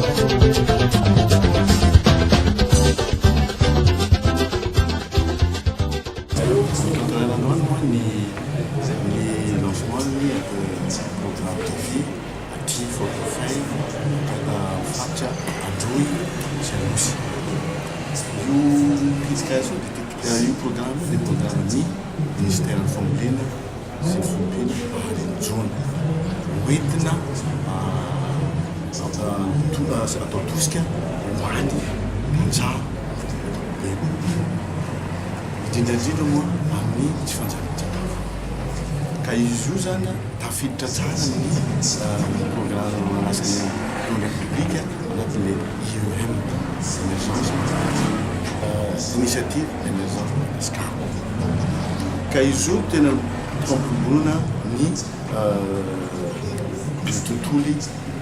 Programme de vie, T45, Fatia, Android, c'est aussi. E o programa ni Ministério da Família, se Filipina, a zona. Oentina atao tosika hoany manjary indrindrandrindra moa amin'ny tsy fanjava-tsakafo ka izy io zany tafiditra tsara ny programme anasany données publiques anatin'le IEM émergence initiative émergence SCAR ka izy io tena fampimbolona ny tontolo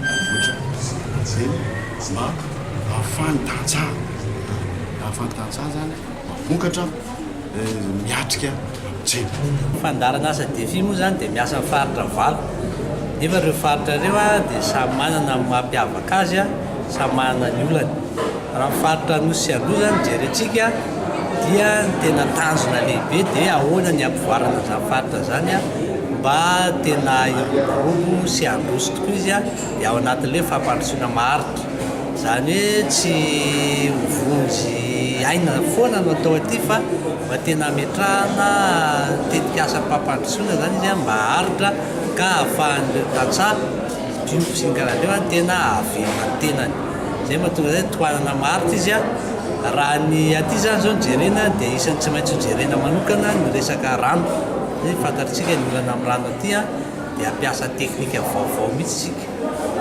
ohatra zay mba ahafahany tantsara zany mampokatra miatrika tsena fandarana asa défi moa zany dia miasa faritra valo nefa ireo faritra ireo dia samy manana mampiavaka azy samy manana ny olany raha faritra nosy sy aloha zany jerentsika dia tena tanjona lehibe dia ahoana ny ampivoarana zany faritra zany mba tena iroborobo sy androso tokoa izy dia ao anatin'le fampandrosoana maharitra zany hoe tsy hovonjy aina foana no atao aty fa mba tena ametrahana tetika asa mpampandrosoana zany izy mba haritra ka ahafahan'ireo tantsaha diompy sy ny karahan'ireo tena avelona ny tenany zay mahatonga zay tohanana maharitra izy raha ny aty zany zao nijerena dia isan'ny tsy maintsy hojerena manokana ny resaka rano zay fantatritsika ny olana amin'ny rano aty dia ampiasa teknika vaovao mihitsy tsika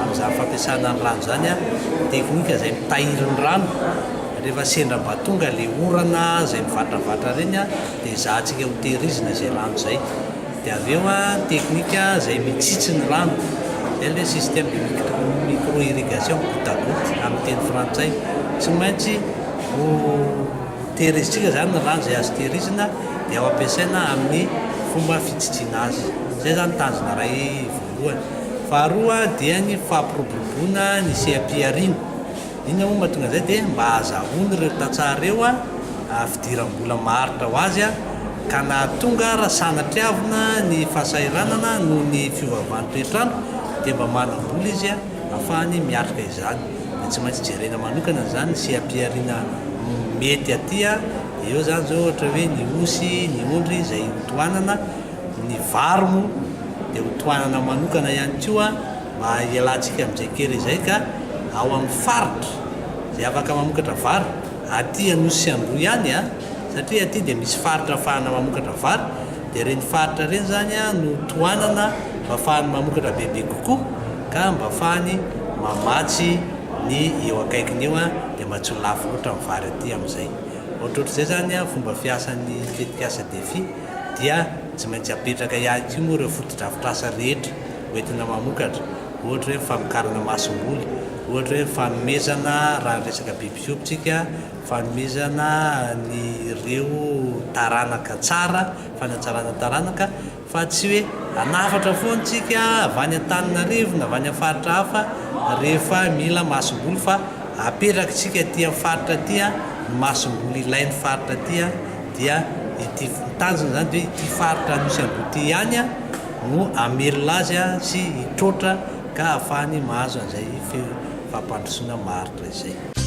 amin'izany fampiasana ny rano zany teknika zay mitahiry ny rano rehefa sendra mba tonga le orana zay mivatravatra reny dia zahantsika hotehirizina zay rano zay dia avy eo teknika zay mitsitsy ny rano zay le système de micro irrigation goutte à goutte amin'ny teny frantsay tsy maintsy ho tehirizitsika zany ny rano zay azo tehirizina dia ho ampiasaina amin'ny fomba fitsitsina azy zay zany tanjona ray voalohany faharoa dia ny fampiroboroboana ny sehampiariana iny moa mahatonga zay dia mba azahoany ireo tantsaha ireo fidiram-bola maharitra ho azy ka nahatonga raha sanatriavina ny fahasahiranana noho ny fiovaovan'ny toetrandro dia mba manam-bola izy ahafahany miatrika izany dia tsy maintsy jerena manokana zany sehampiariana mety aty eo zany zao ohatra hoe ny osy ny ondry zay hotoanana ny varomo dia hotoanana manokana ihany koa mba ialantsika amin'izay kely izay ka ao amin'ny faritra zay afaka mamokatra vary aty anosy sy androa ihany satria aty dia misy faritra ahafahana mamokatra vary dia reny faritra reny zany no toanana mba ahafahany mamokatra bebe kokoa ka mba ahafahany mamatsy ny eo akaikiny eo dia mba tsy ho lafo loatra amin'ny vary aty amin'izay ohatrohatr'izay zany fomba fiasan'ny tetikasa défi dia tsy maintsy apetraka ihany koa moa ireo fotodrafitrasa rehetra hoentina mamokatra ohatra hoe famokarana masomboly ohatra hoe fanomezana raha resaka bibiopitsika fanomezana ny ireo taranaka tsara fanatsarana taranaka fa tsy hoe anafatra foantsika avany an-Tananarivo na avany amin'ny faritra hafa rehefa mila masomboly fa apetraka tsika aty amin'ny faritra aty masomboly ilain'ny faritra aty dia ity tanjona zany hoe ity faritra nosy androty ihany no amelona azy sy hitrotra ka ahafahany mahazo an'izay fampandrosoana maharitra izay